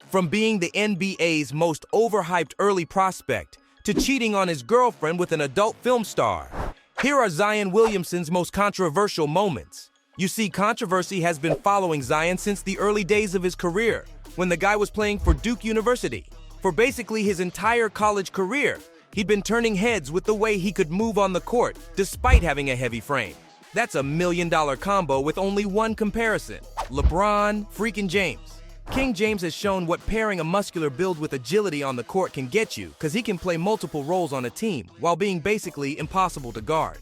From being the NBA's most overhyped early prospect to cheating on his girlfriend with an adult film star. Here are Zion Williamson's most controversial moments. You see, controversy has been following Zion since the early days of his career, when the guy was playing for Duke University. For basically his entire college career, he'd been turning heads with the way he could move on the court, despite having a heavy frame. That's a $1 million combo with only one comparison: LeBron freaking James. King James has shown what pairing a muscular build with agility on the court can get you, because he can play multiple roles on a team while being basically impossible to guard.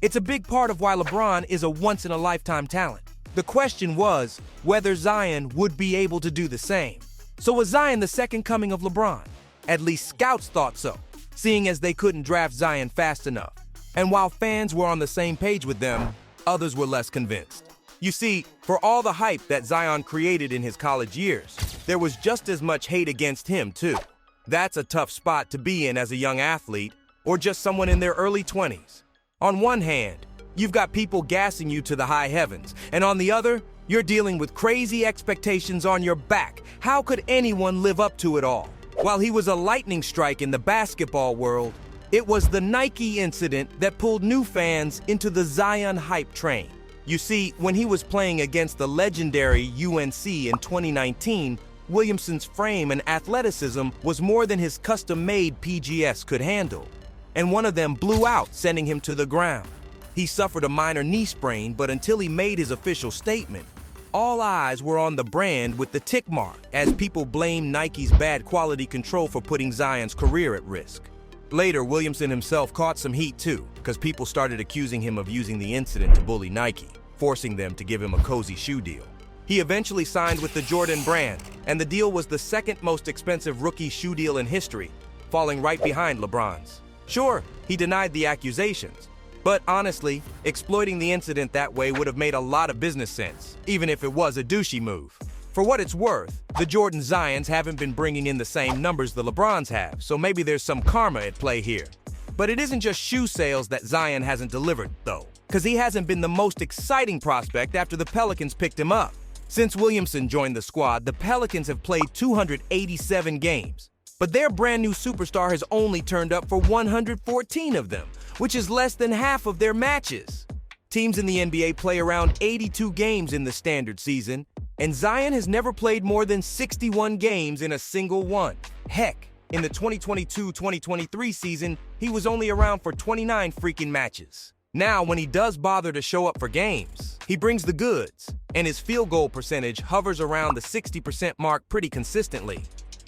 It's a big part of why LeBron is a once-in-a-lifetime talent. The question was whether Zion would be able to do the same. So was Zion the second coming of LeBron? At least scouts thought so, seeing as they couldn't draft Zion fast enough. And while fans were on the same page with them, others were less convinced. You see, for all the hype that Zion created in his college years, there was just as much hate against him too. That's a tough spot to be in as a young athlete, or just someone in their early 20s. On one hand, you've got people gassing you to the high heavens, and on the other, you're dealing with crazy expectations on your back. How could anyone live up to it all? While he was a lightning strike in the basketball world, it was the Nike incident that pulled new fans into the Zion hype train. You see, when he was playing against the legendary UNC in 2019, Williamson's frame and athleticism was more than his custom-made PGS could handle. And one of them blew out, sending him to the ground. He suffered a minor knee sprain, but until he made his official statement, all eyes were on the brand with the tick mark, as people blamed Nike's bad quality control for putting Zion's career at risk. Later, Williamson himself caught some heat too, because people started accusing him of using the incident to bully Nike, forcing them to give him a cozy shoe deal. He eventually signed with the Jordan brand, and the deal was the second most expensive rookie shoe deal in history, falling right behind LeBron's. Sure, he denied the accusations, but honestly, exploiting the incident that way would have made a lot of business sense, even if it was a douchey move. For what it's worth, the Jordan Zions haven't been bringing in the same numbers the LeBrons have, so maybe there's some karma at play here. But it isn't just shoe sales that Zion hasn't delivered, though, because he hasn't been the most exciting prospect after the Pelicans picked him up. Since Williamson joined the squad, the Pelicans have played 287 games, but their brand new superstar has only turned up for 114 of them, which is less than half of their matches. Teams in the NBA play around 82 games in the standard season, and Zion has never played more than 61 games in a single one. Heck, in the 2022-2023 season, he was only around for 29 freaking matches. Now, when he does bother to show up for games, he brings the goods, and his field goal percentage hovers around the 60% mark pretty consistently,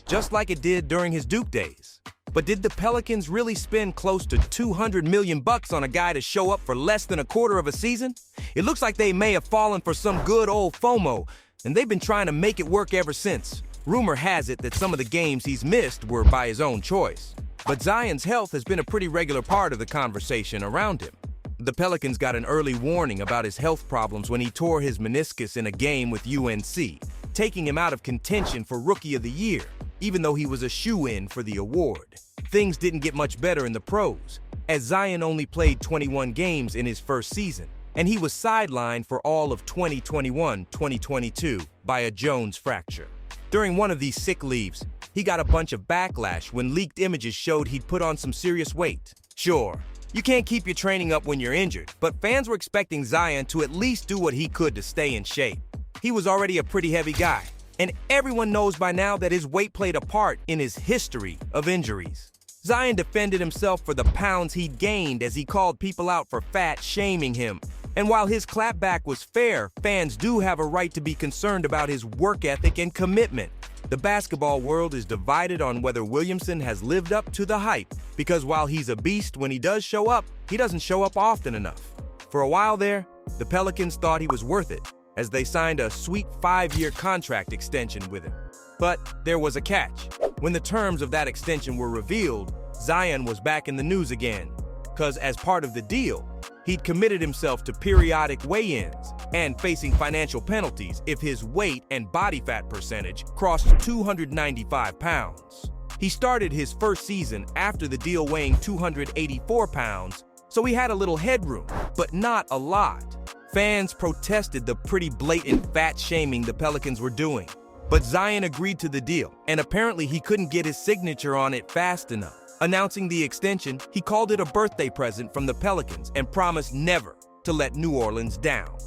just like it did during his Duke days. But did the Pelicans really spend close to $200 million on a guy to show up for less than a quarter of a season? It looks like they may have fallen for some good old FOMO, and they've been trying to make it work ever since. Rumor has it that some of the games he's missed were by his own choice. But Zion's health has been a pretty regular part of the conversation around him. The Pelicans got an early warning about his health problems when he tore his meniscus in a game with UNC, taking him out of contention for Rookie of the Year, even though he was a shoo-in for the award. Things didn't get much better in the pros, as Zion only played 21 games in his first season, and he was sidelined for all of 2021-2022 by a Jones fracture. During one of these sick leaves, he got a bunch of backlash when leaked images showed he'd put on some serious weight. Sure, you can't keep your training up when you're injured, but fans were expecting Zion to at least do what he could to stay in shape. He was already a pretty heavy guy, and everyone knows by now that his weight played a part in his history of injuries. Zion defended himself for the pounds he'd gained as he called people out for fat shaming him. And while his clapback was fair, fans do have a right to be concerned about his work ethic and commitment. The basketball world is divided on whether Williamson has lived up to the hype, because while he's a beast when he does show up, he doesn't show up often enough. For a while there, the Pelicans thought he was worth it, as they signed a sweet 5-year contract extension with him. But there was a catch. When the terms of that extension were revealed, Zion was back in the news again, because as part of the deal, he'd committed himself to periodic weigh-ins and facing financial penalties if his weight and body fat percentage crossed 295 pounds. He started his first season after the deal weighing 284 pounds, so he had a little headroom, but not a lot. Fans protested the pretty blatant fat shaming the Pelicans were doing, But Zion agreed to the deal, and apparently he couldn't get his signature on it fast enough. Announcing the extension, he called it a birthday present from the Pelicans and promised never to let New Orleans down.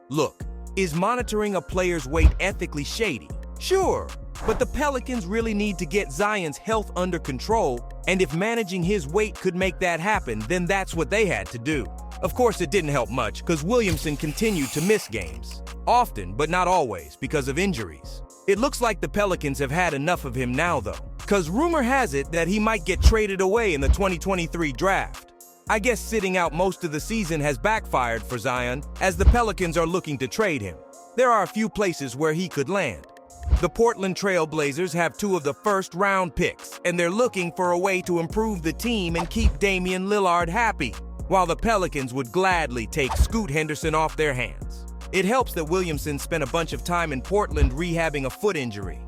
Look, is monitoring a player's weight ethically shady? Sure, but the Pelicans really need to get Zion's health under control, and if managing his weight could make that happen, then that's what they had to do. Of course, it didn't help much because Williamson continued to miss games. Often, but not always, because of injuries. It looks like the Pelicans have had enough of him now, though, because rumor has it that he might get traded away in the 2023 draft. I guess sitting out most of the season has backfired for Zion, as the Pelicans are looking to trade him. There are a few places where he could land. The Portland Trail Blazers have 2 of the first-round picks, and they're looking for a way to improve the team and keep Damian Lillard happy, while the Pelicans would gladly take Scoot Henderson off their hands. It helps that Williamson spent a bunch of time in Portland rehabbing a foot injury.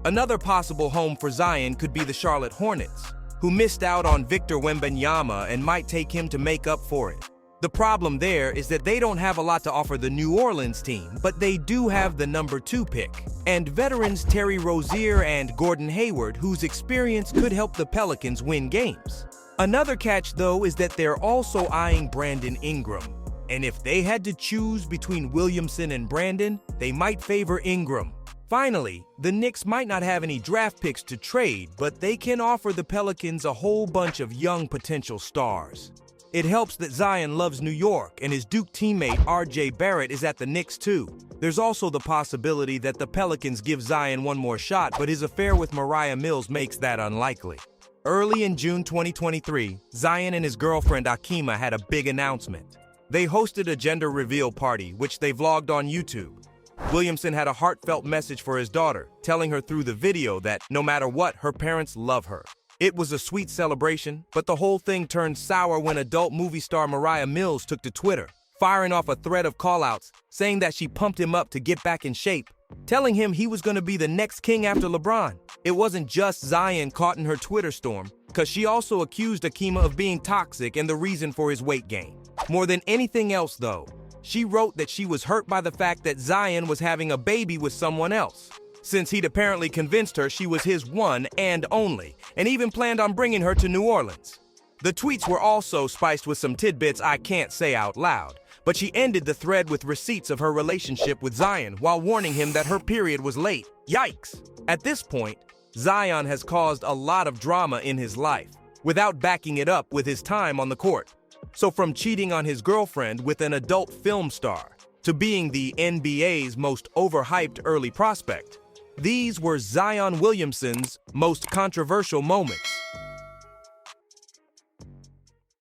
Another possible home for Zion could be the Charlotte Hornets, who missed out on Victor Wembanyama and might take him to make up for it. The problem there is that they don't have a lot to offer the New Orleans team, but they do have the number 2 pick, and veterans Terry Rozier and Gordon Hayward, whose experience could help the Pelicans win games. Another catch, though, is that they're also eyeing Brandon Ingram. And if they had to choose between Williamson and Brandon, they might favor Ingram. Finally, the Knicks might not have any draft picks to trade, but they can offer the Pelicans a whole bunch of young potential stars. It helps that Zion loves New York, and his Duke teammate R.J. Barrett is at the Knicks too. There's also the possibility that the Pelicans give Zion one more shot, but his affair with Mariah Mills makes that unlikely. Early in June 2023, Zion and his girlfriend Akima had a big announcement. They hosted a gender reveal party, which they vlogged on YouTube. Williamson had a heartfelt message for his daughter, telling her through the video that no matter what, her parents love her. It was a sweet celebration, but the whole thing turned sour when adult movie star Mariah Mills took to Twitter, firing off a thread of callouts, saying that she pumped him up to get back in shape, telling him he was going to be the next king after LeBron. It wasn't just Zion caught in her Twitter storm, because she also accused Akima of being toxic and the reason for his weight gain. More than anything else, though, she wrote that she was hurt by the fact that Zion was having a baby with someone else, since he'd apparently convinced her she was his one and only, and even planned on bringing her to New Orleans. The tweets were also spiced with some tidbits I can't say out loud, but she ended the thread with receipts of her relationship with Zion while warning him that her period was late. Yikes! At this point, Zion has caused a lot of drama in his life, without backing it up with his time on the court. So from cheating on his girlfriend with an adult film star, to being the NBA's most overhyped early prospect, these were Zion Williamson's most controversial moments.